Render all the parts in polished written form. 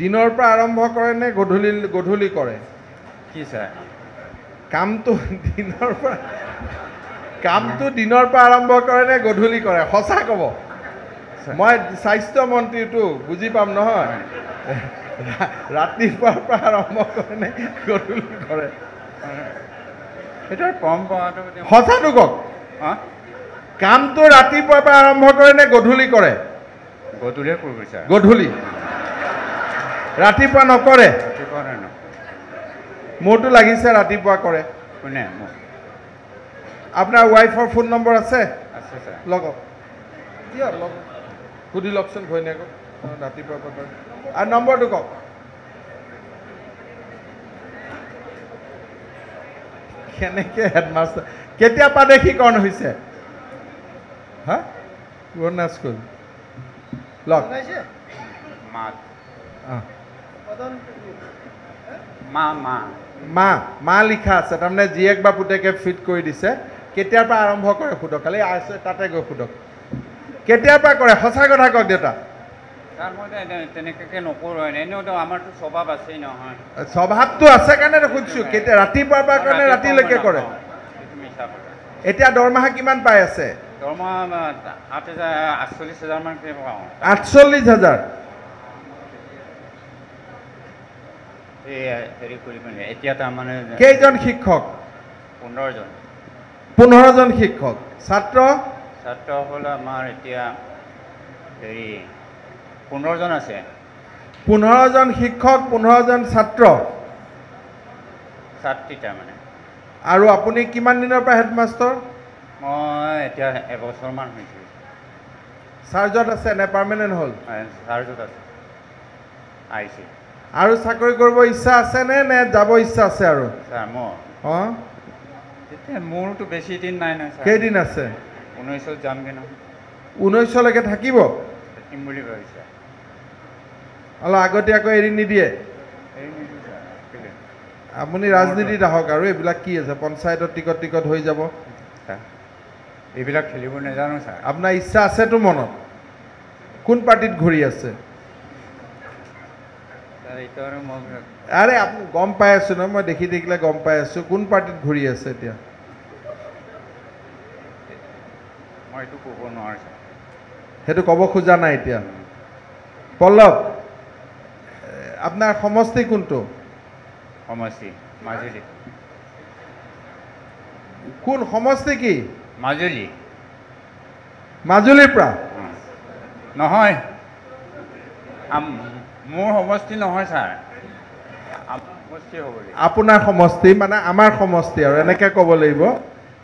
দিনৰ পৰা আৰম্ভ কৰে নে গধূলি কৰে কি ছাৰ কামটো দিনৰ পৰা আৰম্ভ কৰে নে গধূলি কৰে সঁচা ক'ব মই স্বাস্থ্য মন্ত্ৰীটো বুজি পাম নহয় ৰাতিপুৱাৰ পৰা আৰম্ভ কৰে নে গধূলি কৰে সেইটো পৰম্পৰাটো সঁচাটো কওক কামটো ৰাতিপুৱাৰ পৰা আৰম্ভ কৰে নে গধূলি কৰে গধূলিয়ে কৰিব ছাৰ গধূলি ৰাতিপুৱা নকৰে মোৰতো লাগিছে ৰাতিপুৱা কৰে কোনে আপোনাৰ ৱাইফৰ ফোন নম্বৰ আছে আছে ছাৰ লগক দিয়ক লগ সুধি লওকচোন ঘৈণীয়েকক ৰাতিপুৱা পৰা আৰু নম্বৰটো কওক কেনেকৈ হেডমাষ্টাৰ কেতিয়া প্ৰাদেশিকৰণ হৈছে হা পুৰণা স্কুল লগ মা লিখা আছে তাৰমানে জীয়েক বা পুতেকে ফিট কৰি দিছে কেতিয়াৰ পৰা আৰম্ভ কৰে সোধক খালি আছে তাতে গৈ সোধক কেতিয়াৰ পৰা কৰে সঁচা কথা কওক দেউতা ছাৰ মই তেনেকৈ নকৰোঁ এনেওতো আমাৰতো স্বভাৱ আছেই নহয় স্বভাৱটো আছে কাৰণে সুধিছোঁ কেতিয়া ৰাতিপুৱাৰ পৰা কাৰণে ৰাতিলৈকে কৰে এতিয়া দৰমহা কিমান পাই আছে দৰমহা 48,000 মানকৈ পাওঁ 48,000 এই হেৰি কৰি পিনে এতিয়া তাৰমানে কেইজন শিক্ষক 15জন শিক্ষক ছাত্ৰ হ'ল আমাৰ এতিয়া হেৰি 15জন আছে 15জন শিক্ষক 15জন ছাত্ৰী তাৰমানে আৰু আপুনি কিমান দিনৰ পৰা হেডমাষ্টাৰ মই এতিয়া এবছৰমান হৈছোঁ চাৰ্জত আছে নে পাৰ্মানেণ্ট হ'ল চাৰ্জত আছে আহিছে আৰু চাকৰি কৰিব ইচ্ছা আছে নে যাব ইচ্ছা আছে আৰু ছাৰ মোৰ অঁ এতিয়া মোৰতো বেছি দিন নাই নহয় ছাৰ কেইদিন আছে 19ত যামগৈ নহয় 19লৈকে থাকিব থাকিম বুলি ভাবিছে অলপ আগতীয়াকৈ এৰি নিদিয়ে আপুনি ৰাজনীতিত আহক আৰু এইবিলাক কি আছে পঞ্চায়তত টিকট হৈ যাব এইবিলাক খেলিব নাজানো ছাৰ আপোনাৰ ইচ্ছা আছেতো মনত কোন পাৰ্টিত ঘূৰি আছে আৰে আপুনি গম পাই আছোঁ নহয় মই দেখি দেখিলে গম পাই আছোঁ কোন পাৰ্টিত ঘূৰি আছে এতিয়া মই এইটো ক'ব নোৱাৰোঁ ছাৰ সেইটো ক'ব খোজা নাই এতিয়া পল্লৱ আপোনাৰ সমষ্টি কোনটো সমষ্টি মাজুলী কোন সমষ্টি কি মাজুলীৰ পৰা নহয় মোৰ সমষ্টি নহয় ছাৰ সমষ্টি হ'ব আপোনাৰ সমষ্টি মানে আমাৰ সমষ্টি আৰু এনেকৈ ক'ব লাগিব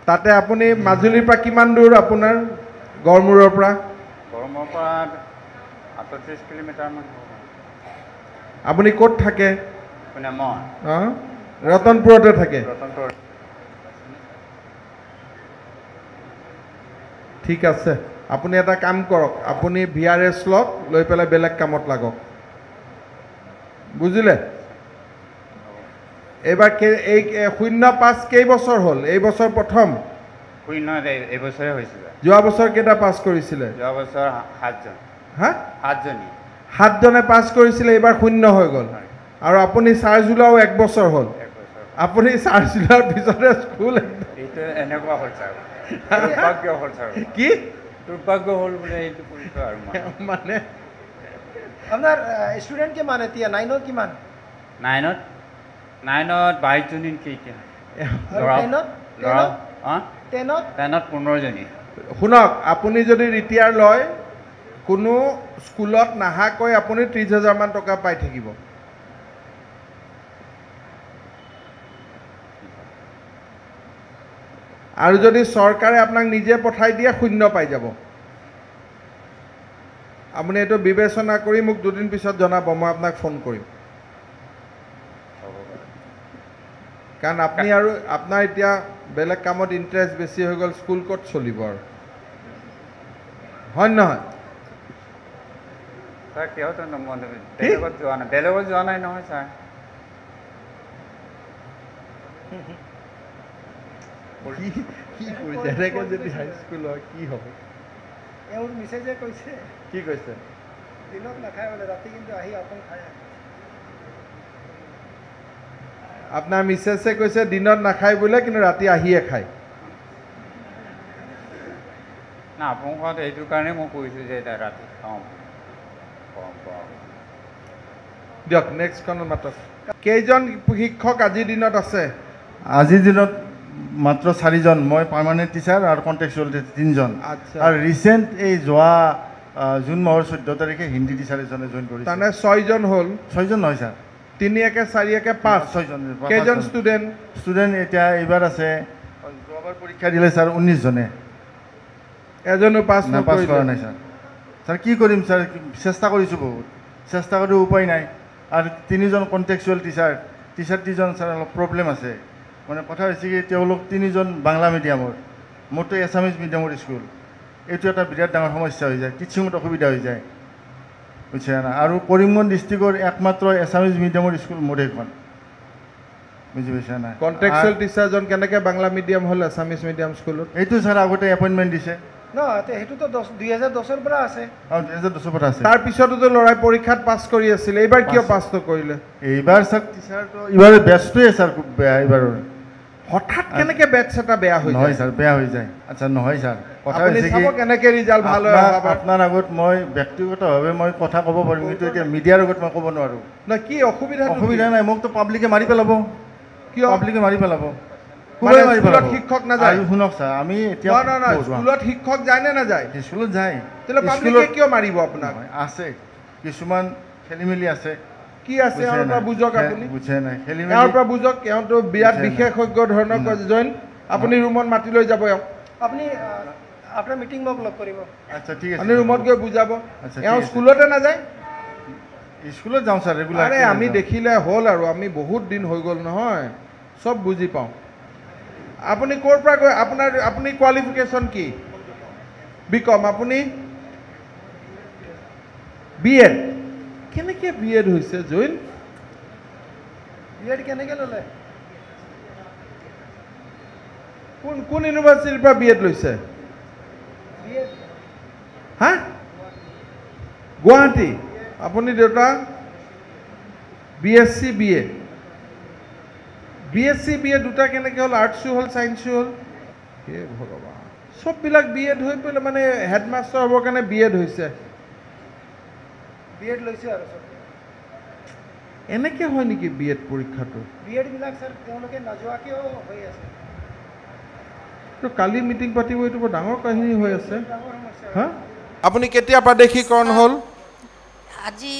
তাতে আপুনি মাজুলীৰ পৰা কিমান দূৰ আপোনাৰ গড়মূৰৰ পৰা 38 কিলোমিটাৰমান আপুনি ক'ত থাকে মই ৰতনপুৰতে থাকে ঠিক আছে আপুনি এটা কাম কৰক আপুনি VRS লওক লৈ পেলাই বেলেগ কামত লাগক বুজিলে এইবাৰ এই 05 কেইবছৰ হ'ল এই বছৰ প্ৰথম এইবছৰে হৈছিল যোৱা বছৰ কেইটা পাছ কৰিছিলে যোৱা বছৰ 7জন হা 7জনে পাছ কৰিছিলে এইবাৰ 0 হৈ গ'ল আৰু আপুনি চাৰ্জ ওলাও 1 বছৰ হ'ল আপুনি চাৰ্জ ওলোৱাৰ পিছতে স্কুল এইটো এনেকুৱা হ'ল ছাৰ দুৰ্ভাগ্য হ'ল ছাৰ কি দুৰ্ভাগ্য হ'ল বোলে এইটো পৰিচয় আৰু মানে আপনার স্টুডেন্ট কিমান এতিয়া 9ত কিমান 9ত 22 জনী কেইটা 10ত 15 জনী শুনক আপুনি যদি ৰিটায়াৰ লয় কোনো স্কুলত নাহাকৈ আপুনি 30,000 মান টকা পাই থাকিব আৰু যদি চৰকাৰে আপোনাক নিজে পঠাই দিয়ে 0 পাই যাব আপুনি এইটো বিবেচনা কৰি মোক 2 দিন পিছত জনাব মই আপোনাক ফোন কৰিম কাৰণ আপুনি আৰু আপোনাৰ এতিয়া বেলেগ কামত ইন্টাৰেষ্ট বেছি হৈ গ'ল স্কুল ক'ত চলিব আৰু হয় নহয় ছাৰ কিয়তো বেলেগত যোৱা নাই নহয় ছাৰ কি কৰিছে এনেকৈ যদি হাইস্কুল হয় কি হ'ব এওঁৰ মিছেজে কৈছে কি কৈছে দিনত নাখায় বোলে ৰাতি কিন্তু আহি আপং খায় আপোনাৰ মিছেছে কৈছে দিনত নাখায় বোলে কিন্তু ৰাতি আহিয়ে খায় না আপোনালোকক এইটো কাৰণে মই কৈছোঁ যে এতিয়া ৰাতি খাওঁ দিয়ক নেক্সট খন মাতক কেইজন শিক্ষক আজিৰ দিনত আছে আজিৰ দিনত মাত্ৰ 4 জন মই পাৰ্মানেণ্ট টিচাৰ আৰু কণ্টেক্সুৱেল 3 জন আচ্ছা আৰু ৰিসেন্ট এই যোৱা জুন মাহৰ 14 তাৰিখে হিন্দী টিচাৰ এজনে জইন কৰিছে তানে 6 জন হ'ল 6 জন নহয় স্যাৰ 3 একে 4 একে 5 6 জন কেইজন ষ্টুডেণ্ট এতিয়া এইবাৰ আছে যোৱাবাৰ পৰীক্ষা দিলে স্যাৰ 19 জনে এজনো পাছ কৰা নাই স্যাৰ স্যাৰ কি কৰিম স্যাৰ চেষ্টা কৰিছো বহুত চেষ্টা কৰি উপায় নাই আৰু 3 জন কণ্টেক্সুৱেল টিচাৰ 3 জন স্যাৰ অলপ প্ৰব্লেম আছে মানে কথা হৈছে কি তেওঁলোক 3 জন বাংলা মিডিয়ামৰ মোৰতো এছামিজ মিডিয়ামৰ স্কুল এইটো এটা বিৰাট ডাঙৰ সমস্যা হৈ যায় টিচিঙত অসুবিধা হৈ যায় বুজিছে না আৰু কৰিমগঞ্জ ডিষ্ট্ৰিক্টৰ একমাত্ৰ এছামিজ মিডিয়ামৰ স্কুল মোৰ এইখন বুজি পাইছে না কণ্টেক্সুৱেল টিচাৰজন কেনেকৈ বাংলা মিডিয়াম হ'ল এছামিজ মিডিয়াম স্কুলত এইটো স্যাৰ আগতে এপইণ্টমেণ্ট দিছে ন সেইটোতো 2010ৰ পৰা আছে 2010ৰ পৰা আছে তাৰ পিছতো ল'ৰাই পৰীক্ষাত পাছ কৰি আছিল এইবাৰ কিয় পাছ নকৰিলে এইবাৰ স্যাৰ টিচাৰটো এইবাৰ বেষ্টটোৱে স্যাৰ খুব বেয়া এইবাৰৰ হঠাৎ কেনেকৈ বেটছ এটা বেয়া হৈ নহয় স্যাৰ বেয়া হৈ যায় আচ্ছা নহয় স্যাৰ কথা আপুনি হৈছে চাব কি কেনেকৈ ৰিজাল্ট ভাল হয় আপোনাৰ আগত মই ব্যক্তিগতভাৱে মই কথা ক'ব পাৰিম কিন্তু এতিয়া মিডিয়াৰ আগত মই ক'ব নোৱাৰোঁ নহয় কি অসুবিধা নাই মোকতো পাব্লিকে মাৰি পেলাব কিয় পাব্লিকে মাৰি পেলাব মানে স্কুলত শিক্ষক নাযায় শুনক স্যাৰ আমি এতিয়া নহয় স্কুলত শিক্ষক যায় নে নাযায় স্কুলত যায় তেতিয়াহ'লে পাব্লিকে কিয় মাৰিব আপোনাক আছে কিছুমান খেলিমেলি আছে কি আছে এওঁৰ পৰা বুজক আপুনি বুজে নাই এওঁৰ খেলিমেলি পৰা বুজক এওঁতো বিৰাট বিশেষজ্ঞ ধৰণৰ জইন আপুনি ৰুমত মাতি লৈ যাব এওঁ আপুনি আপোনাৰ মিটিং মোক লগ কৰিব আচ্ছা ঠিক আছে আপুনি ৰুমত গৈ বুজাব আচ্ছা, এওঁ ঠিক আছে। স্কুলতে নাযায় স্কুলত যাওঁ স্যাৰ ৰেগুলাৰ আৰে আমি দেখিলে হ'ল আৰু আমি বহুত দিন হৈ গ'ল নহয় চব বুজি পাওঁ আপুনি ক'ৰ পৰা গৈ আপুনি কোৱালিফিকেশ্যন কি বিকম আপুনি BEd কেনেকৈ BEd হৈছে জৈন বিএড কেনেকৈ ল'লে কোন ইউনিভাৰ্চিটিৰ পৰা BEd লৈছে বিএড হা গুৱাহাটী আপুনি দেউতা BSc BA BSc BA দুটা কেনেকৈ হ'ল আৰ্টছো হ'ল ছায়েন্সো হ'ল হে ভগৱান চববিলাক BEd হৈ পেলাই মানে হেডমাষ্টাৰ হ'বৰ কাৰণে BEd হৈছে বিএড লৈছে আৰু চব এনেকৈ হয় নেকি BEd পৰীক্ষাটো বিএডবিলাক স্যাৰ তেওঁলোকে নোযোৱাকৈও হৈ আছে তো কালি মিটিং পাতিব এইটো বৰ ডাঙৰ কাহিনী হৈ আছে ডাঙৰ সমস্যা হা আপুনি কেতিয়া প্ৰাদেশিকৰণ হ'ল আজি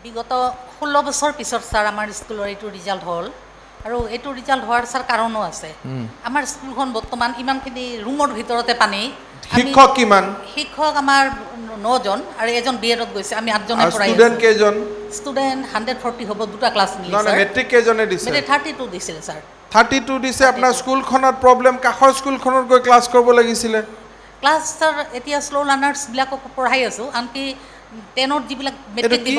বিগত 16 বছৰ পিছত স্যাৰ আমাৰ স্কুলৰ এইটো ৰিজাল্ট হ'ল আৰু এইটো ৰিজাল্ট হোৱাৰ স্যাৰ কাৰণো আছে আমাৰ স্কুলখন বৰ্তমান ইমানখিনি ৰুমৰ ভিতৰতে পানী শিক্ষক কিমান শিক্ষক আমাৰ 9 জন আৰু এজন BEdত গৈছে আমি 8 জনে পঢ়াই ষ্টুডেণ্ট কেইজন ষ্টুডেণ্ট 140 হ'ব দুটা ক্লাছ মিলি নহয় মেট্ৰিক কেইজনে দিছে মেট্ৰিক 32 দিছিল স্যাৰ 32 দিছে আপোনাৰ স্কুলখনত প্ৰব্লেম কাষৰ স্কুলখনত গৈ ক্লাছ কৰিব লাগিছিলে ক্লাছ স্যাৰ এতিয়া স্লো লাৰ্নাৰ্ছবিলাকক পঢ়াই আছোঁ আনকি 10ত যিবিলাক মেট্ৰিক দিব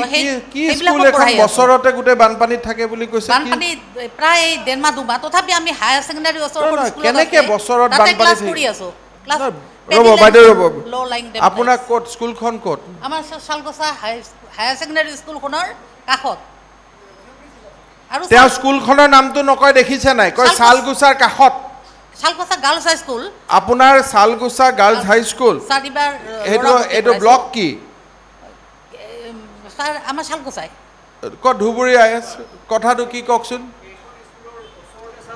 কি স্কুল এখন বছৰতে গোটেই বানপানীত থাকে বুলি কৈছে বানপানী প্ৰায় 1.5 মাহ 2 মাহ তথাপি আমি হায়াৰ সেকেন্ডাৰী ওচৰৰ কেনেকে বছৰত বানপানী ক্লাছ কৰি আছো ক্লাছ ৰ'ব বাইদেউ ৰ'ব আপোনাৰ ক'ত স্কুলখন ক'ত আমাৰ শালগছা হায়াৰ সেকেন্ডাৰী স্কুলখনৰ কাষত আৰু তেওঁ স্কুলখনৰ নামটো নকয় দেখিছে নাই কয় শালগছাৰ কাষত শালগছা গাৰ্লছ হাই স্কুল আপোনাৰ শালগছা গাৰ্লছ হাই স্কুল চাৰিবাৰ এইটো ব্লক কি স্যাৰ আমাৰ শালগছাই ক'ত ধুবুৰী IS কথাটো কি কওকচোন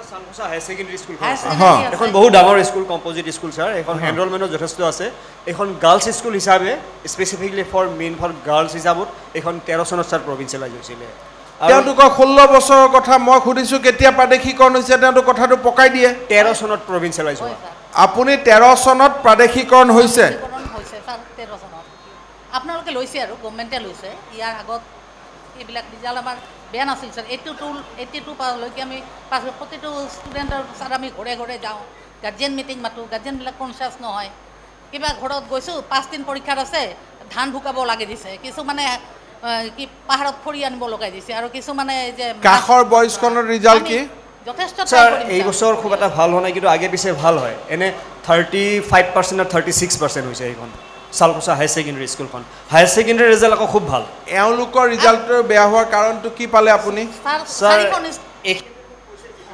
শালগছা হায়াৰ সেকেন্ডাৰী স্কুল হ্যাঁ এখন বহুত ডাঙৰ স্কুল কম্পোজিট স্কুল স্যাৰ এখন এনৰোলমেন্টত যথেষ্ট আছে এখন গাৰ্লছ স্কুল হিচাপে স্পেচিফিকলি ফৰ গাৰ্লছ হিচাপত এখন 13 চনত স্যাৰ প্ৰভিন্সিয়েলাইজ হৈছিলে তেওঁতো কয় 16 বছৰৰ কথা মই সুধিছোঁ কেতিয়া প্ৰাদেশিকৰণ হৈছে তেওঁতো কথাটো পকাই দিয়ে 13 চনত প্ৰভিন্সিয়েলাইজ হয় আপুনি 13 চনত প্ৰাদেশিকৰণ হৈছে স্যাৰ 13 চনত আপোনালোকে লৈছে আৰু গভৰ্ণমেণ্টে লৈছে ইয়াৰ আগত এইবিলাক ৰিজাল্ট আমাৰ বেয়া নাছিল স্যাৰ 82 পালৈকে আমি প্ৰতিটো ষ্টুডেণ্টৰ স্যাৰ আমি ঘৰে ঘৰে যাওঁ গাৰ্জেন মিটিং মাতোঁ গাৰ্জেনবিলাক কনচিয়াছ নহয় কিবা ঘৰত গৈছোঁ 5 দিন পৰীক্ষাত আছে ধান ভুকাব লাগে দিছে কিছুমানে কি পাহাৰত খৰি আনিব লগাই দিছে আৰু কিছুমানে যে কাষৰ বয়স্কনৰ ৰিজাল্ট কি যথেষ্ট স্যাৰ এই বছৰ খুব এটা ভাল হোৱা নাই কিন্তু আগে পিছে ভাল হয় এনে 35% আৰু 36% হৈছে এইখন শালগছা হায়াৰ সেকেন্ডাৰী স্কুলখন হায়াৰ সেকেন্ডাৰী ৰিজাল্ট আকৌ খুব ভাল এওঁলোকৰ ৰিজাল্টটো বেয়া হোৱাৰ কাৰণটো কি পালে আপুনি স্যাৰ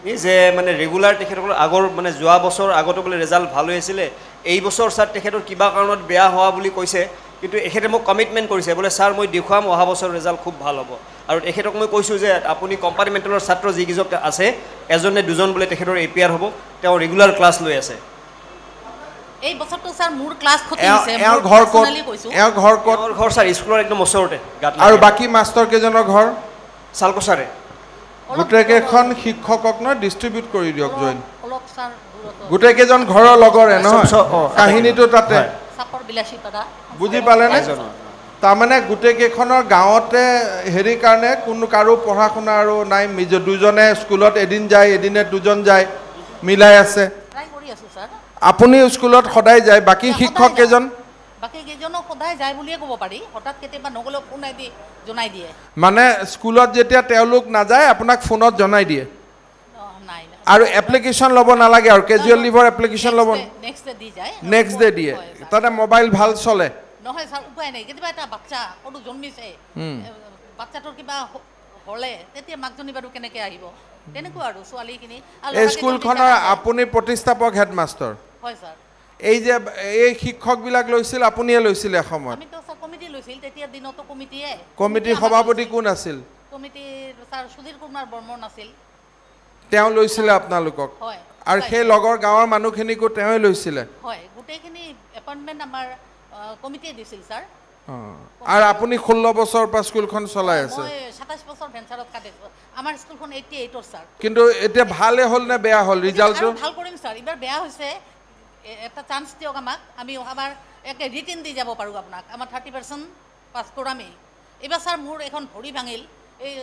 এই যে মানে ৰেগুলাৰ তেখেতসকলৰ আগৰ মানে যোৱা বছৰ আগতো বোলে ৰিজাল্ট ভাল হৈ আছিলে এই বছৰ ছাৰ তেখেতৰ কিবা কাৰণত বেয়া হোৱা বুলি কৈছে কিন্তু এখেতে মোক কমিটমেণ্ট কৰিছে বোলে ছাৰ মই দেখুৱাম অহা বছৰ ৰিজাল্ট খুব ভাল হ'ব আৰু তেখেতক মই কৈছোঁ যে আপুনি কম্পাৰ্টমেণ্টেলৰ ছাত্ৰ যিকেইজন আছে এজনে দুজন বোলে তেখেতৰ APR হ'ব তেওঁ ৰেগুলাৰ ক্লাছ লৈ আছে এই বছৰটো স্যাৰ মোৰ ক্লাছ ক্ষতি হৈছে এওঁৰ ঘৰ ক'ত এওঁৰ ঘৰ ক'ত তেওঁৰ ঘৰ ছাৰ স্কুলৰ একদম ওচৰতে আৰু বাকী মাষ্টৰ কেইজনৰ ঘৰ চালকচাৰে গোটেইকেইখন শিক্ষকক ন ডিষ্ট্ৰিবিউট কৰি দিয়ক জইন অলপ স্যাৰ দূৰত গোটেইকেইজন ঘৰৰ লগৰে নহয় কাহিনীটো তাতে চাপৰ বিলাসীপাৰা বুজি পালেনে তাৰমানে গোটেইকেইখনৰ গাঁৱতে হেৰি কাৰণে কোনো কাৰো পঢ়া শুনা আৰু নাই দুজনে স্কুলত এদিন যায় এদিনে দুজন যায় মিলাই আছে ট্ৰাই কৰি আছো স্যাৰ আপুনি স্কুলত সদায় যায় বাকী শিক্ষক কেইজন বাকী কেইজনক সদায় যায় বুলিয়ে ক'ব পাৰি হঠাৎ কেতিয়াবা নগলেও ফোন আহি জনাই দিয়ে মানে স্কুলত যেতিয়া তেওঁলোক নাযায় আপোনাক ফোনত জনাই দিয়ে নাই আৰু এপ্লিকেশ্যন ল'ব নালাগে আৰু কেজুৱেল লিভৰ এপ্লিকেশ্যন ল'ব নেক্সট ডে দি যায় নেক্সট ডে দিয়ে তাতে মোবাইল ভাল চলে নহয় স্যাৰ উপায় নাই কেতিয়াবা এটা বাচ্চা সৰু জন্মিছে বাচ্চাটোৰ কিবা হ'লে তেতিয়া মাকজনী বাৰু কেনেকৈ আহিব তেনেকুৱা আৰু ছোৱালীখিনি এই স্কুলখনৰ আপুনি প্ৰতিষ্ঠাপক হেডমাষ্টাৰ হয় স্যাৰ এই যে এই শিক্ষকবিলাক লৈছিল আপুনিয়ে লৈছিল এসময়ত আমিতো স্যাৰ কমিটি লৈছিল তেতিয়া দিনতো কমিটিয়ে কমিটিৰ সভাপতি কোন আছিল কমিটিৰ স্যাৰ সুধীৰ কুমাৰ বৰ্মন আছিল তেওঁ লৈছিলে আপোনালোকক হয় আৰু সেই লগৰ গাঁৱৰ মানুহখিনিকো তেওঁই লৈছিলে হয় গোটেইখিনি এপইণ্টমেণ্ট আমাৰ কমিটিয়ে দিছিল স্যাৰ আৰু আপুনি 16 বছৰৰ পৰা স্কুলখন চলাই আছে মই 27 বছৰ ভেঞ্চাৰত কাটিছো আমাৰ স্কুলখন 88ৰ স্যাৰ কিন্তু এতিয়া ভালে হ'ল নে বেয়া হ'ল ৰিজাল্টটো ভাল কৰিম স্যাৰ এবাৰ বেয়া হৈছে এটা চান্স দিয়ক আমাক আমি অহাবাৰ একে ৰিটেন দি যাব পাৰোঁ আপোনাক আমাৰ 30% পাছ কৰামেই এইবাৰ স্যাৰ মোৰ এখন ভৰি ভাঙিল এই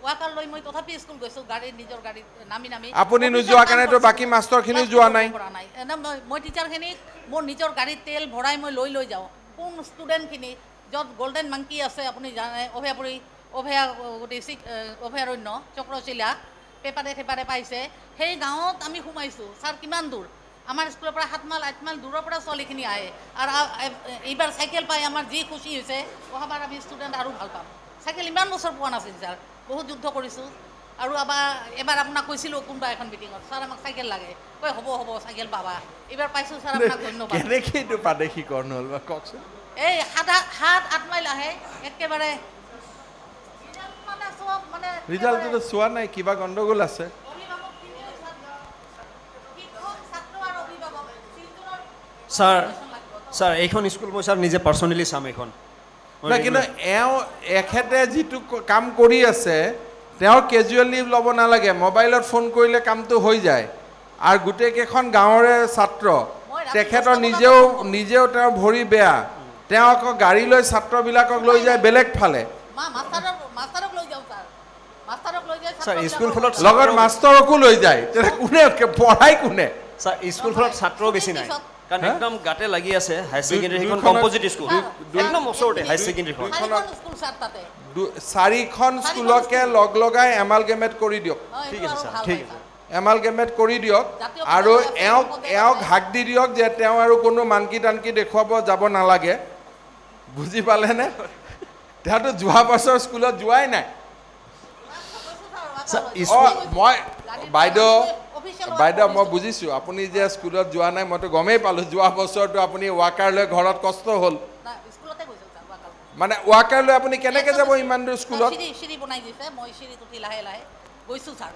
ৱাকাৰ লৈ মই তথাপি স্কুল গৈছোঁ নিজৰ গাড়ীত নামি আপুনি নোযোৱা কাৰণেতো বাকী মাষ্টৰখিনি যোৱা নাই মই টিচাৰখিনিক মোৰ নিজৰ গাড়ীত তেল ভৰাই মই লৈ যাওঁ কোন ষ্টুডেণ্টখিনি য'ত গল্ডেন মাংকি আছে আপুনি জানে অভয়াৰণ্য চক্ৰশিলা পেপাৰে পাইছে সেই গাঁৱত আমি সোমাইছোঁ ছাৰ কিমান দূৰ আমাৰ স্কুলৰ পৰা 7 মাইল 8 মাইল দূৰৰ পৰা ছোৱালীখিনি আহে আৰু এইবাৰ চাইকেল পাই আমাৰ যি খুচি হৈছে অহাবাৰ আমি ষ্টুডেণ্ট আৰু ভাল পাম চাইকেল ইমান বছৰ পোৱা নাছিল ছাৰ বহুত যুদ্ধ কৰিছোঁ আৰু এবাৰ আপোনাক কৈছিলোঁ কোনোবা এখন মিটিঙত ছাৰ আমাক চাইকেল লাগে কয় হ'ব চাইকেল পাবা এইবাৰ পাইছোঁ ছাৰ আপোনাক ধন্যবাদ কেনেকৈ এইটো প্ৰাদেশিকৰণ হ'ল বা কওকচোন এই 7-8 মাইল আহে একেবাৰে মানে ৰিজাল্টটো চোৱা নাই কিবা গণ্ডগোল আছে ছাৰ এইখন স্কুল মই ছাৰ নিজে পাৰ্চনেলি চাম এইখন কিন্তু এখেতে যিটো কাম কৰি আছে তেওঁৰ কেজুৱেল লিভ ল'ব নালাগে মোবাইলত ফোন কৰিলে কামটো হৈ যায় আৰু গোটেইকেইখন গাঁৱৰে ছাত্ৰ তেখেতৰ নিজেও তেওঁৰ ভৰি বেয়া তেওঁ আকৌ গাড়ী লৈ ছাত্ৰবিলাকক লৈ যায় বেলেগ ফালে লগত মাষ্টৰকো লৈ যায় কোনে পঢ়াই কোনে ছাৰ স্কুলখনত ছাত্ৰও বেছি নাই কাৰণ একদম গাতে লাগি আছে হাই ছেকেণ্ডেৰী সেইখন কম্পজিট স্কুল একদম ওচৰতে হাই ছেকেণ্ডেৰীখন 4খন স্কুলকে লগাই এমালগেমেট কৰি দিয়ক ঠিক আছে ছাৰ ঠিক আছে এমালগেমেট কৰি দিয়ক আৰু এওঁক হাক দি দিয়ক যে তেওঁ আৰু কোনো মানকি টানকি দেখুৱাব যাব নালাগে বুজি পালেনে তেওঁতো যোৱা বছৰ স্কুলত যোৱাই নাই মই বাইদেউ মই বুজিছোঁ আপুনি যে স্কুলত যোৱা নাই মইতো গমেই পালোঁ যোৱা বছৰটো আপুনি ৱাকাৰ লৈ ঘৰত কষ্ট হ'ল মানে ৱাকাৰ লৈ আপুনি কেনেকৈ যাব ইমান দূৰ স্কুলত চিৰি বনাই দিছে মই চিৰিত উঠি লাহে গৈছোঁ ছাৰ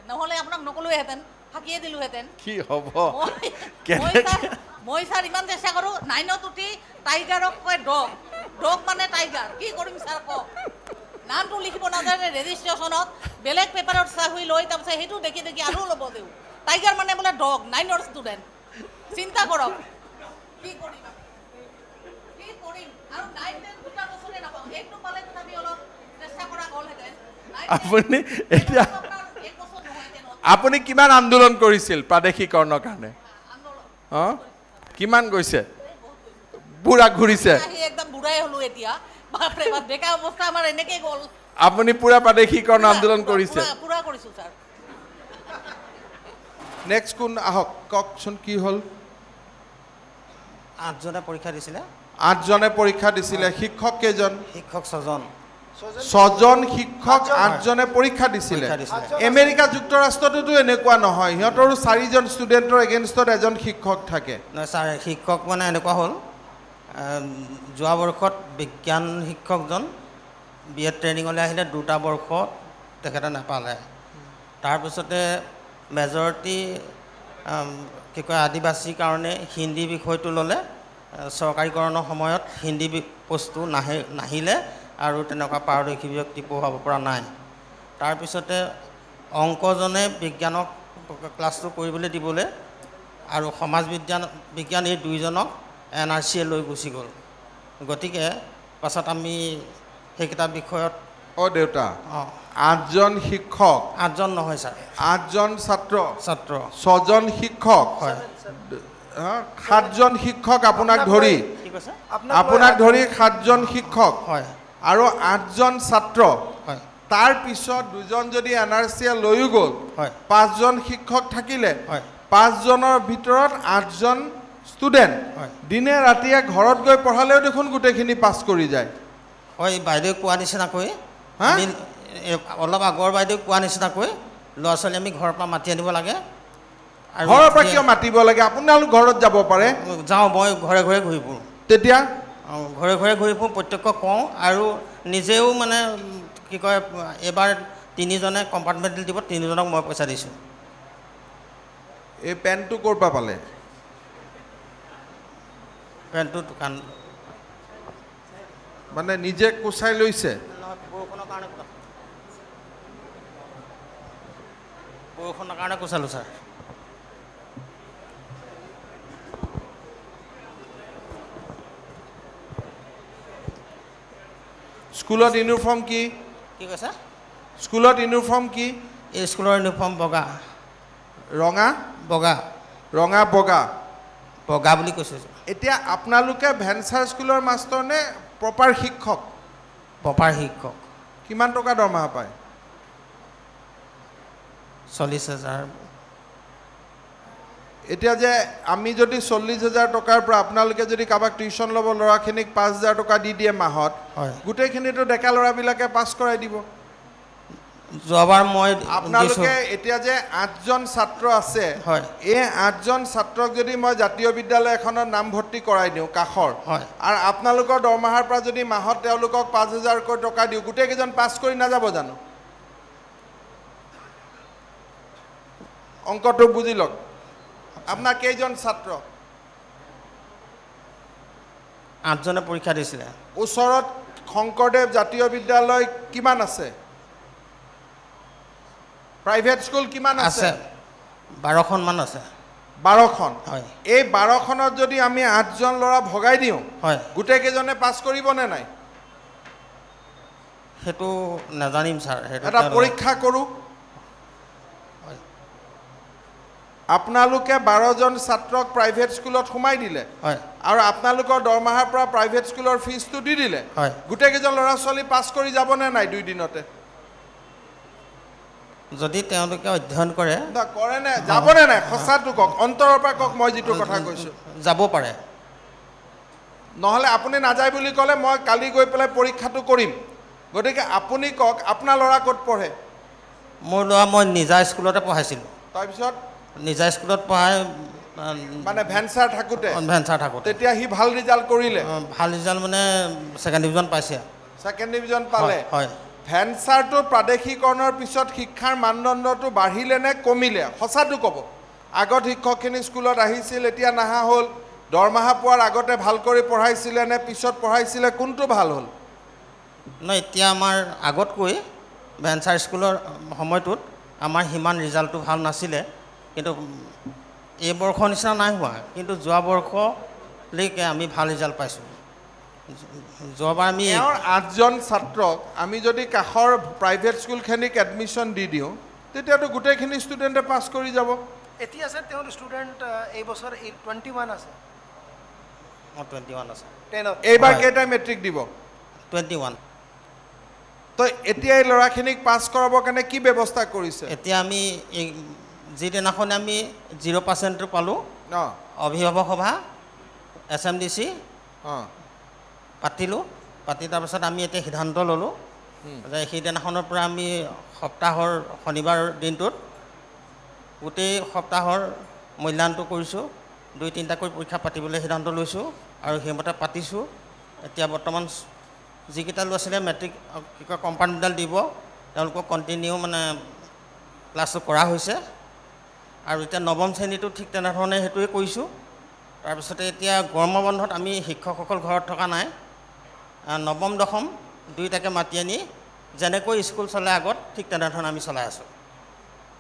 নহ'লে আপোনাক নকলোহেঁতেন ফাঁকিয়ে দিলোহেঁতেন কি হ'ব মই ছাৰ ইমান চেষ্টা কৰোঁ 9ত উঠি টাইগাৰক কয় ডগ মানে টাইগাৰ কি কৰিম ছাৰ কওক নামটো লিখিব নাজানে ৰেজিষ্ট্ৰেশ্যনত বেলেগ পেপাৰত চাহি লৈ তাৰপিছত সেইটো দেখি আৰু ল'ব দিওঁ টাইগাৰ মানে বোলে ডগ 9ৰ ষ্টুডেণ্ট চিন্তা কৰক কি কৰিম আৰু 9-10 দুটা বছৰে নাপাওঁ সেইটো পালে তথাপি অলপ চেষ্টা কৰা গ'লহেঁতেন আপুনি এতিয়া আপুনি কিমান আন্দোলন কৰিছিল প্ৰাদেশিকৰণৰ কাৰণে কিমান গৈছে বুঢ়া ঘূৰিছে একদম বুঢ়াই হ'লো এতিয়া বাপৰে বাপ বেকা অৱস্থা আমাৰ এনেকৈ গ'ল আপুনি পুৰা প্ৰাদেশিকৰণ আন্দোলন কৰিছে পুৰা কৰিছোঁ ছাৰ নেক্সট কোন আহক কওকচোন কি হ'ল 8জনে পৰীক্ষা দিছিলে 8জনে পৰীক্ষা দিছিলে শিক্ষক কেইজন শিক্ষক 6জন ছজন শিক্ষক 8জনে পৰীক্ষা দিছিলে আমেৰিকা যুক্তৰাষ্ট্ৰটোতো এনেকুৱা নহয় সিহঁতৰো 4জন ষ্টুডেণ্টৰ এগেইনষ্টত এজন শিক্ষক থাকে নহয় ছাৰ শিক্ষক মানে এনেকুৱা হ'ল যোৱা বৰ্ষত বিজ্ঞান শিক্ষকজন BEd ট্ৰেইনিঙলৈ আহিলে 2টা বৰ্ষ তেখেতে নাপালে তাৰপিছতে মেজৰিটি কি কয় আদিবাসীৰ কাৰণে হিন্দী বিষয়টো ল'লে চৰকাৰীকৰণৰ সময়ত হিন্দী পোষ্টটো নাহিলে আৰু তেনেকুৱা পাৰদৰ্শী ব্যক্তি পঢ়াব পৰা নাই তাৰপিছতে অংকজনে বিজ্ঞানক ক্লাছটো কৰিবলৈ দিবলৈ আৰু সমাজ বিজ্ঞান এই দুইজনক NRCয়ে লৈ গুচি গ'ল গতিকে পাছত আমি সেইকেইটা বিষয়ত দেউতা 8জন শিক্ষক 8জন নহয় ছাৰ 8জন ছাত্ৰ 6জন শিক্ষক 7জন শিক্ষক আপোনাক ধৰি কি কৈছে আপোনাক ধৰি 7জন শিক্ষক হয় আৰু 8জন ছাত্ৰ হয় তাৰ পিছত 2জন যদি NRCয়ে লৈও গ'ল হয় 5জন শিক্ষক থাকিলে হয় 5জনৰ ভিতৰত 8জন ষ্টুডেণ্ট হয় দিনে ৰাতিয়ে ঘৰত গৈ পঢ়ালেও দেখোন গোটেইখিনি পাছ কৰি যায় হয় বাইদেউ কোৱা নিচিনাকৈ আমি অলপ আগৰ বাইদেউ কোৱা নিচিনাকৈ ল'ৰা ছোৱালী আমি ঘৰৰ পৰা মাতি আনিব লাগে আৰু ঘৰৰ পৰা কিয় মাতিব লাগে আপোনালোক ঘৰত যাব পাৰে যাওঁ মই ঘৰে ঘৰে ঘূৰি ফুৰোঁ তেতিয়া ঘৰে ঘৰে ঘূৰি ফুৰোঁ প্ৰত্যেকক কওঁ আৰু নিজেও মানে কি কয় এবাৰ 3জনে কম্পাৰ্টমেণ্টেল দিব 3জনক মই পইচা দিছোঁ এই পেনটো ক'ৰ পৰা পালে পেনটো দোকান মানে নিজে কোচাই লৈছে বৰষুণৰ কাৰণে কোচালোঁ ছাৰ স্কুলত ইউনিফৰ্ম কি কৈছে স্কুলত ইউনিফৰ্ম কি এই স্কুলৰ ইউনিফৰ্ম বগা ৰঙা বগা বুলি কৈছে এতিয়া আপোনালোকে ভেঞ্চাৰ স্কুলৰ মাষ্টৰ নে প্ৰপাৰ শিক্ষক কিমান টকা দৰমহা পায় 40,000 এতিয়া যে আমি যদি 40,000 টকাৰ পৰা আপোনালোকে যদি কাবাক টিউচন ল'ব ল'ৰাখিনিক 5,000 টকা দি দিয়ে মাহত গোটেইখিনিতো ডেকা ল'ৰাবিলাকে পাছ কৰাই দিব যোৱাবাৰ মই আপোনালোকে এতিয়া যে 8জন ছাত্ৰ আছে এই 8জন ছাত্ৰক যদি মই জাতীয় বিদ্যালয় এখনত নামভৰ্তি কৰাই দিওঁ কাষৰ আৰু আপোনালোকৰ দৰমহাৰ পৰা যদি মাহত তেওঁলোকক 5,000 কৈ টকা দিওঁ গোটেইকেইজন পাছ কৰি নাযাব জানো অংকটো বুজি লওক আপোনাৰ কেইজন ছাত্ৰ 8জনে পৰীক্ষা দিছিলে ওচৰত শংকৰদেৱ জাতীয় বিদ্যালয় কিমান আছে প্ৰাইভেট স্কুল কিমান আছে 12খন মান আছে 12খন এই 12খনত যদি আমি 8জন ল'ৰা ভগাই দিওঁ গোটেইকেইজনে পাছ কৰিব নে নাই সেইটো নাজানিম ছাৰ এটা পৰীক্ষা কৰোঁ আপোনালোকে 12জন ছাত্ৰক প্ৰাইভেট স্কুলত সোমাই দিলে আৰু আপোনালোকৰ দৰমহাৰ পৰা প্ৰাইভেট স্কুলৰ ফিজটো দি দিলে গোটেইকেইজন ল'ৰা ছোৱালী পাছ কৰি যাবনে নাই 2 দিনতে যদি তেওঁলোকে অধ্যয়ন কৰে নে যাবনে নাই সঁচাটো কওক অন্তৰৰ পৰা কওক মই যিটো কথা কৈছোঁ যাব পাৰে নহ'লে আপুনি নাযায় বুলি ক'লে মই কালি গৈ পেলাই পৰীক্ষাটো কৰিম গতিকে আপুনি কওক আপোনাৰ ল'ৰা ক'ত পঢ়ে মোৰ ল'ৰা মই নিজা স্কুলতে পঢ়াইছিলোঁ তাৰপিছত নিজা স্কুলত পঢ়াই মানে ভেঞ্চাৰ থাকোঁতে তেতিয়া সি ভাল ৰিজাল্ট কৰিলে ভাল ৰিজাল্ট মানে 2nd ডিভিজন পাইছে 2nd ডিভিজন পালে ভেঞ্চাৰটো প্ৰাদেশিকৰণৰ পিছত শিক্ষাৰ মানদণ্ডটো বাঢ়িলে নে কমিলে সঁচাটো ক'ব আগত শিক্ষকখিনি স্কুলত আহিছিল এতিয়া নাহা হ'ল দৰমহা পোৱাৰ আগতে ভাল কৰি পঢ়াইছিলে নে পিছত পঢ়াইছিলে কোনটো ভাল হ'ল নহয় এতিয়া আমাৰ আগতকৈ ভেঞ্চাৰ স্কুলৰ সময়টোত আমাৰ সিমান ৰিজাল্টটো ভাল নাছিলে কিন্তু এই বৰ্ষৰ নিচিনা নাই হোৱা কিন্তু যোৱা বৰ্ষলৈকে আমি ভাল ৰিজাল্ট পাইছোঁ যোৱাবাৰ আমি 8জন ছাত্ৰক আমি যদি কাষৰ প্ৰাইভেট স্কুলখিনিক এডমিশ্যন দি দিওঁ তেতিয়াতো গোটেইখিনি ষ্টুডেণ্টে পাছ কৰি যাব এতিয়া আছে তেওঁৰ ষ্টুডেণ্ট এই বছৰ 21 আছে 21 আছে এইবাৰ কেইটা মেট্ৰিক দিব 21 তো এতিয়া এই ল'ৰাখিনিক পাছ কৰাবৰ কাৰণে কি ব্যৱস্থা কৰিছে এতিয়া আমি যিদিনাখনে আমি 0% পালোঁ অভিভাৱক সভা SMDC পাতিলোঁ পাতি তাৰপিছত আমি এতিয়া সিদ্ধান্ত ল'লোঁ যে সেইদিনাখনৰ পৰা আমি সপ্তাহৰ শনিবাৰ দিনটোত গোটেই সপ্তাহৰ মূল্যায়নটো কৰিছোঁ 2-3টাকৈ পৰীক্ষা পাতিবলৈ সিদ্ধান্ত লৈছোঁ আৰু সেইমতে পাতিছোঁ এতিয়া বৰ্তমান যিকেইটা ল'ৰা ছোৱালীয়ে মেট্ৰিক কি কয় কম্পাউণ্ডডাল দিব তেওঁলোকক কণ্টিনিউ মানে ক্লাছটো কৰা হৈছে আৰু এতিয়া নৱম শ্ৰেণীটো ঠিক তেনেধৰণে সেইটোৱে কৰিছোঁ তাৰপিছতে এতিয়া গৰমৰ বন্ধত আমি শিক্ষকসকল ঘৰত থকা নাই নৱম দশম দুইটাকে মাতি আনি যেনেকৈ স্কুল চলে আগত ঠিক তেনেধৰণে আমি চলাই আছোঁ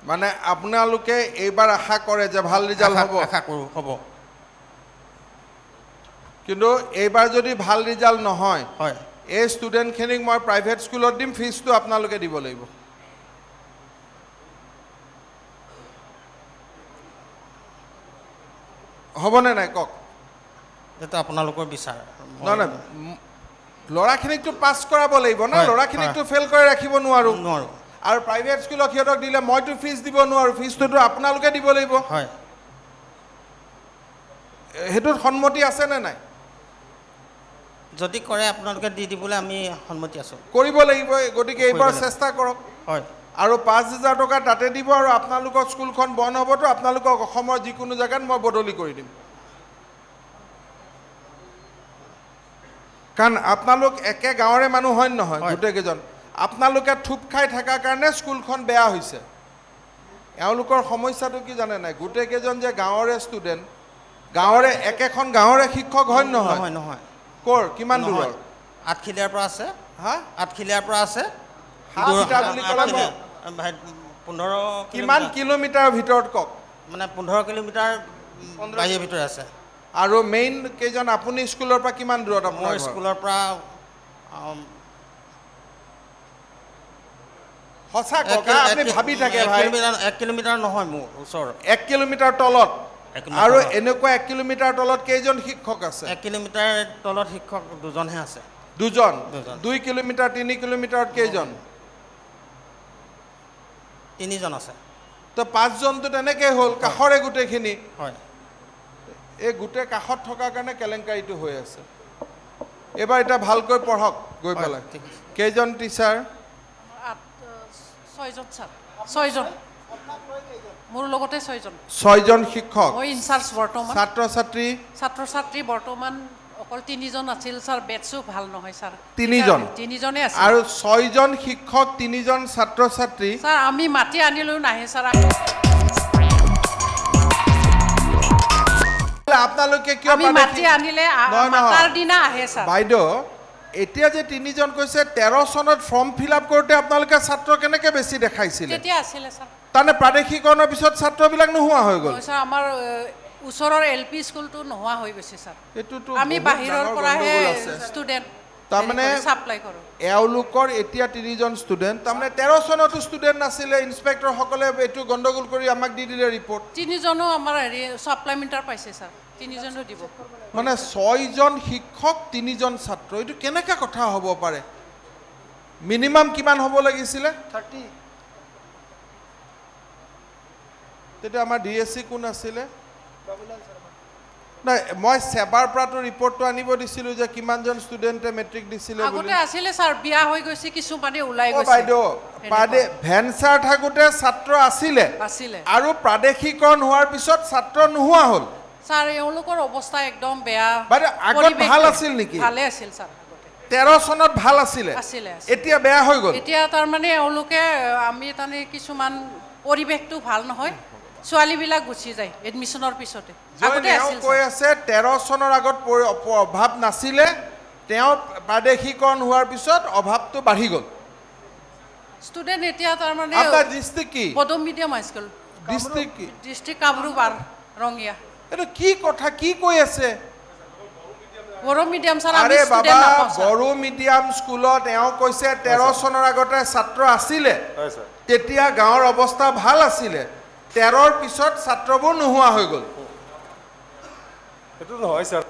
মানে আপোনালোকে এইবাৰ আশা কৰে যে ভাল ৰিজাল্ট হ'ব আশা কৰোঁ হ'ব কিন্তু এইবাৰ যদি ভাল ৰিজাল্ট নহয় হয় এই ষ্টুডেণ্টখিনিক মই প্ৰাইভেট স্কুলত দিম ফিজটো আপোনালোকে দিব লাগিব হ'বনে নাই কওক এইটো আপোনালোকৰ বিচাৰ নহয় নহয় ল'ৰাখিনিকতো পাছ কৰাব লাগিব না ল'ৰাখিনিকতো ফেইল কৰি ৰাখিব নোৱাৰোঁ আৰু প্ৰাইভেট স্কুলত সিহঁতক দিলে মইতো ফিজ দিব নোৱাৰোঁ ফিজটোতো আপোনালোকে দিব লাগিব হয় সেইটোত সন্মতি আছেনে নাই যদি কৰে আপোনালোকে দি দিবলৈ আমি সন্মতি আছোঁ কৰিব লাগিব গতিকে এইবাৰ চেষ্টা কৰক হয় আৰু 5,000 টকা তাতে দিব আৰু আপোনালোকৰ স্কুলখন বন্ধ হ'বতো আপোনালোকক অসমৰ যিকোনো জেগাত মই বদলি কৰি দিম কাৰণ আপোনালোক একে গাঁৱৰে মানুহ হয় নহয় গোটেইকেইজন আপোনালোকে থুপ খাই থকাৰ কাৰণে স্কুলখন বেয়া হৈছে এওঁলোকৰ সমস্যাটো কি জানে নাই গোটেইকেইজন যে গাঁৱৰে ষ্টুডেণ্ট গাঁৱৰে একেখন গাঁৱৰে শিক্ষক হয় নহয় নহয় ক'ৰ কিমান দূৰৰ আঠখিলীয়াৰ পৰা আছে হা আঠখিলীয়াৰ পৰা আছে 15 কিমান কিলোমিটাৰৰ ভিতৰত কওক মানে 15 কিলোমিটাৰ বাহিৰৰ ভিতৰত আছে আৰু মেইন কেইজন আপুনি স্কুলৰ পৰা কিমান দূৰত আপোনাৰ স্কুলৰ পৰা সঁচা ককা আপুনি ভাবি থাকে ভাই 1 কিলোমিটাৰ নহয় মোৰ ওচৰ 1 কিলোমিটাৰ তলত আৰু এনেকুৱা 1 কিলোমিটাৰ তলত কেইজন শিক্ষক আছে 1 কিলোমিটাৰ তলত শিক্ষক দুজনহে আছে দুজন 2 কিলোমিটাৰ 3 কিলোমিটাৰত কেইজন 3জন আছে তো 5জনটো তেনেকৈ হ'ল কাষৰে গোটেইখিনি হয় এই গোটেই কাষত থকাৰ কাৰণে কেলেংকাৰীটো হৈ আছে এবাৰ এটা ভালকৈ পঢ়ক গৈ পেলাই কেইজন টিচাৰ 6জন ছাৰ 6জন মোৰ লগতে 6জন শিক্ষক মই ইনচাৰ্জ বৰ্তমান ছাত্ৰ ছাত্ৰী বৰ্তমান অকল 3জন আছিল ছাৰ বেটছো ভাল নহয় ছাৰ 3জনে আছে আৰু 6জন শিক্ষক 3জন ছাত্ৰ ছাত্ৰী ছাৰ আমি মাতি আনিলেও নাহে ছাৰ আপোনালোকে কিয় আমি মাতি আনিলে মাতাৰ দিনা আহে ছাৰ বাইদেউ এতিয়া যে 3জন কৈছে 13 চনত ফৰ্ম ফিল আপ কৰোঁতে আপোনালোকে ছাত্ৰ কেনেকৈ বেছি দেখাইছিলে তেতিয়া আছিলে ছাৰ তাৰমানে প্ৰাদেশিকৰণৰ পিছত ছাত্ৰবিলাক নোহোৱা হৈ গ'ল ছাৰ আমাৰ ওচৰৰ LP স্কুলটো নোহোৱা হৈ গৈছে ছাৰ এইটোতো আমি বাহিৰৰ পৰাহে ষ্টুডেণ্ট তাৰমানে সাপ্লাই কৰোঁ এওঁলোকৰ এতিয়া 3জন ষ্টুডেণ্ট তাৰমানে 13 চনতো ষ্টুডেণ্ট নাছিলে ইনস্পেক্টৰসকলে এইটো গণ্ডগোল কৰি আমাক দি দিলে ৰিপৰ্ট 3জনো আমাৰ হেৰি ছাপ্লিমেণ্টাৰ পাইছে ছাৰ 3জনো দিব মানে 6জন শিক্ষক 3জন ছাত্ৰ এইটো কেনেকৈ কথা হ'ব পাৰে মিনিমাম কিমান হ'ব লাগিছিলে 30 তেতিয়া আমাৰ DSC কোন আছিলে নাই মই সেবাৰ পৰাটো ৰিপৰ্টটো আনিব দিছিলোঁ যে কিমানজন ষ্টুডেণ্টে মেট্ৰিক দিছিলে বুলি আগতে আছিলে ছাৰ বিয়া হৈ গৈছে কিছুমানে ওলাই গৈছে বাইদেউ ভেঞ্চাৰ থাকোঁতে ছাত্ৰ আছিলে আৰু প্ৰাদেশিকৰণ হোৱাৰ পিছত ছাত্ৰ নোহোৱা হ'ল ছাৰ এওঁলোকৰ অৱস্থা একদম বেয়া বাইদেউ আগত ভাল আছিল নেকি ভালে আছিল ছাৰ 13 চনত ভাল আছিলে এতিয়া বেয়া হৈ গ'ল এতিয়া তাৰমানে এওঁলোকে আমি তাৰমানে কিছুমান পৰিৱেশটো ভাল নহয় ছোৱালীবিলাক গুচি যায় এডমিশ্যনৰ পিছতে আগতে আছিল কৈ আছে 13 চনৰ আগত অভাৱ নাছিলে তেওঁ প্ৰাদেশিকৰণ হোৱাৰ পিছত অভাৱটো বাঢ়ি গ'ল ষ্টুডেণ্ট এতিয়া তাৰমানে আপোনাৰ ডিষ্ট্ৰিক্ট কি Bodo medium high school district Kamrup Rangia এইটো কি কথা কি কৈ আছে বড়ো মিডিয়াম ছাৰ আৰে বাবা বড়ো মিডিয়াম স্কুলত এওঁ কৈছে 13 চনৰ আগতে ছাত্ৰ আছিলে তেতিয়া গাঁৱৰ অৱস্থা ভাল আছিলে 13ৰ পিছত ছাত্ৰবোৰ নোহোৱা হৈ গ'ল সেইটো নহয় ছাৰ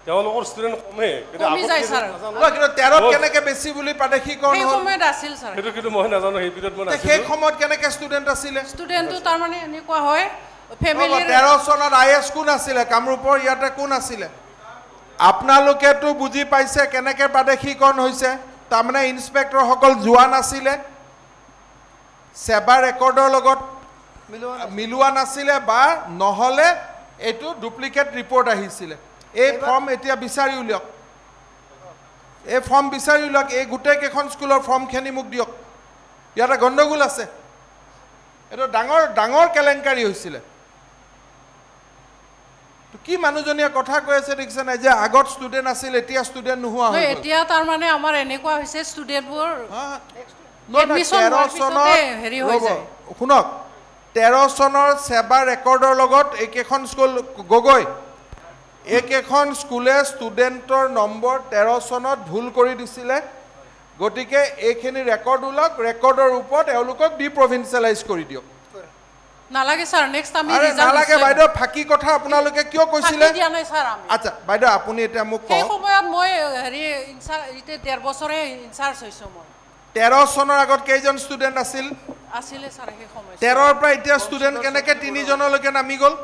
তেওঁলোকৰ ষ্টুডেণ্ট কমে কিন্তু 13ত কেনেকৈ বেছি বুলি প্ৰাদেশিকৰণ হ'ল সময়ত আছিল ছাৰ সেইটো কিন্তু মই নাজানো সেই পিৰিয়ড মই নাছিলোঁ সেই সময়ত কেনেকৈ ষ্টুডেণ্ট আছিলে ষ্টুডেণ্টটো তাৰমানে এনেকুৱা হয় ফেমিলি 13 চনত IS কোন আছিলে কামৰূপৰ ইয়াতে কোন আছিলে আপোনালোকেতো বুজি পাইছে কেনেকৈ প্ৰাদেশিকৰণ হৈছে তাৰমানে ইনস্পেক্টৰসকল যোৱা নাছিলে, সেৱা ৰেকৰ্ডৰ লগত মিলোৱা নাছিলে, বা নহ'লে এইটো ডুপ্লিকেট ৰিপৰ্ট আহিছিলে। এই ফৰ্ম এতিয়া বিচাৰি উলিয়াওক, এই ফৰ্ম বিচাৰি উলিয়াওক, এই গোটেইকেইখন স্কুলৰ ফৰ্মখিনি মোক দিয়ক। ইয়াতে গণ্ডগোল আছে, এইটো ডাঙৰ ডাঙৰ কেলেংকাৰী হৈছিলে। কি মানুহজনীয়ে কথা কৈ আছে দেখিছে নাই, যে আগত ষ্টুডেণ্ট আছিল এতিয়া ষ্টুডেণ্ট নোহোৱা হৈ গ'ল। এতিয়া তাৰমানে আমাৰ এনেকুৱা হৈছে ষ্টুডেণ্টবোৰ 13 চনৰ শুনক, 13 চনৰ সেৱা ৰেকৰ্ডৰ লগত এইকেইখন স্কুল গগৈ, এইকেইখন স্কুলে ষ্টুডেণ্টৰ নম্বৰ 13 চনত ভুল কৰি দিছিলে। গতিকে এইখিনি ৰেকৰ্ড ওলাওক, ৰেকৰ্ডৰ ওপৰত এওঁলোকক ডিপ্ৰভিন্সিয়েলাইজ কৰি দিয়ক। নালাগে ছাৰ, নেক্সট আমি নালাগে বাইদেউ, ফাঁকি কথা আপোনালোকে কিয় কৈছিলে? দিয়া নাই ছাৰ আমি। আচ্ছা বাইদেউ আপুনি এতিয়া মোক সেই কওক, সময়ত মই এতিয়া 1.5 বছৰে ইনচাৰ্জ হৈছোঁ মই। 13 চনৰ আগত কেইজন ষ্টুডেণ্ট আছিল? আছিলে ছাৰ সেই সময়ত। 13ৰ পৰা এতিয়া ষ্টুডেণ্ট কেনেকৈ 3 জনলৈকে নামি গ'ল?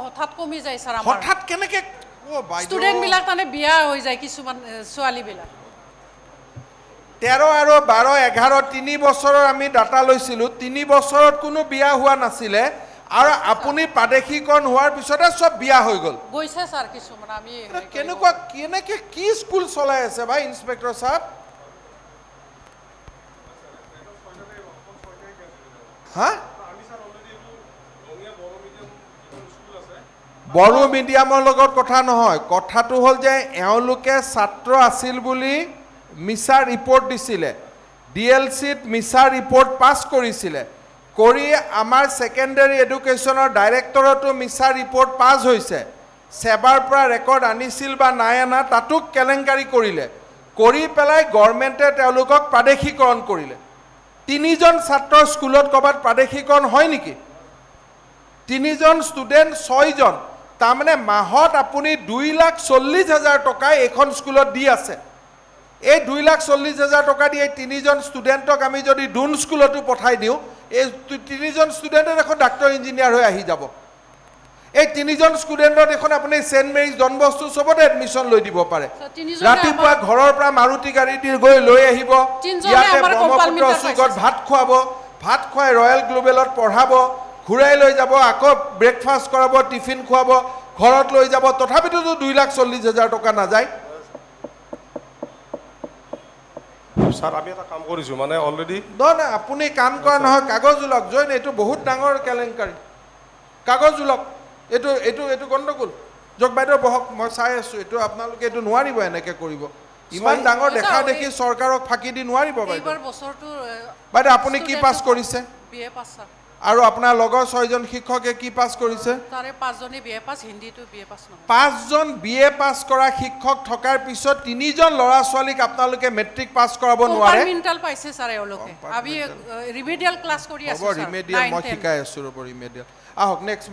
হঠাৎ কমি যায় ছাৰ আমাৰ। হঠাৎ কেনেকৈ? ষ্টুডেণ্টবিলাক তাৰমানে বিয়া হৈ যায় কিছুমান ছোৱালীবিলাক। 13 আৰু 12, 11, 3 বছৰৰ আমি ডাটা লৈছিলোঁ। 3 বছৰত কোনো বিয়া হোৱা নাছিলে, আৰু আপুনি প্ৰাদেশিকৰণ হোৱাৰ পিছতে চব বিয়া হৈ গ'ল। গৈছে ছাৰ কিছুমান। আমি কেনেকুৱা কেনেকৈ কি স্কুল চলাই আছে ভাই ইনস্পেক্টৰ ছাৰ? হা, বড়ো মিডিয়ামৰ লগত কথা নহয়, কথাটো হ'ল যে এওঁলোকে ছাত্ৰ আছিল বুলি মিছা ৰিপৰ্ট দিছিলে, DLCত মিছা ৰিপৰ্ট পাছ কৰিছিলে, কৰি আমাৰ ছেকেণ্ডেৰী এডুকেশ্যনৰ ডাইৰেক্টৰতো মিছা ৰিপৰ্ট পাছ হৈছে। সেৱাৰ পৰা ৰেকৰ্ড আনিছিল বা নাই অনা তাতো কেলেংকাৰী কৰিলে, কৰি পেলাই গভৰ্ণমেণ্টে তেওঁলোকক প্ৰাদেশিকৰণ কৰিলে। 3 জন ছাত্ৰৰ স্কুলত ক'ৰবাত প্ৰাদেশিকৰণ হয় নেকি? 3 জন ষ্টুডেণ্ট 6 জন, তাৰমানে মাহত আপুনি 2,40,000 টকা এইখন স্কুলত দি আছে। এই 2,40,000 টকা দি এই 3 জন ষ্টুডেণ্টক আমি যদি ডুন স্কুলতো পঠাই দিওঁ, এই 3 জন ষ্টুডেণ্টে এখন ডাক্তৰ ইঞ্জিনিয়াৰ হৈ আহি যাব। এই 3 জন ষ্টুডেণ্টত এখন আপুনি ছেইণ্ট মেৰিজ ডন বস্কো চবতে এডমিশ্যন লৈ দিব পাৰে। ৰাতিপুৱা ঘৰৰ পৰা মাৰুতি গাড়ী দি গৈ লৈ আহিব, ইয়াতে ব্ৰহ্মপুত্ৰ চুকত ভাত খুৱাব, ভাত খুৱাই ৰয়েল গ্লোবেলত পঢ়াব, ঘূৰাই লৈ যাব, আকৌ ব্ৰেকফাষ্ট কৰাব, টিফিন খুৱাব, ঘৰত লৈ যাব, তথাপিতো 2,40,000 টকা নাযায়। ছাৰ আমি এটা কাম কৰিছোঁ, মানে অলৰেডি নহয় আপুনি কাম কৰা নহয়, কাগজ ওলাওক। জইন, এইটো বহুত ডাঙৰ কেলেংকাৰী, কাগজ ওলাওক। এইটো এইটো এইটো গণ্ডগোল। যক বাইদেউ বহক, মই চাই আছোঁ। এইটো আপোনালোকে এইটো নোৱাৰিব এনেকৈ কৰিব। ইমান ডাঙৰ দেখা দেখি চৰকাৰক ফাঁকি দি নোৱাৰিব বাইদেউ। বাইদেউ আপুনি কি পাছ কৰিছে? BA পাছ ছাৰ। আৰু আপোনাৰ লগৰ 6 জন শিক্ষকে কি পাছ কৰিছে? তাৰে 5 জনে BA পাছ, হিন্দীটো BA পাছ নহয়। 5 জন BA পাছ কৰা শিক্ষক থকাৰ পিছত 3 জন ল'ৰা ছোৱালীক আপোনালোকে মেট্ৰিক পাছ কৰাব নোৱাৰে? কম্পাৰ্টমেণ্টাল পাইছে ছাৰ এওঁলোকে। আমি ৰিমেডিয়েল ক্লাছ কৰি আছোঁ। ৰিমেডিয়েল মই শিকাই আছোঁ, ৰ'ব ৰিমেডিয়েল। আহক নেক্সট।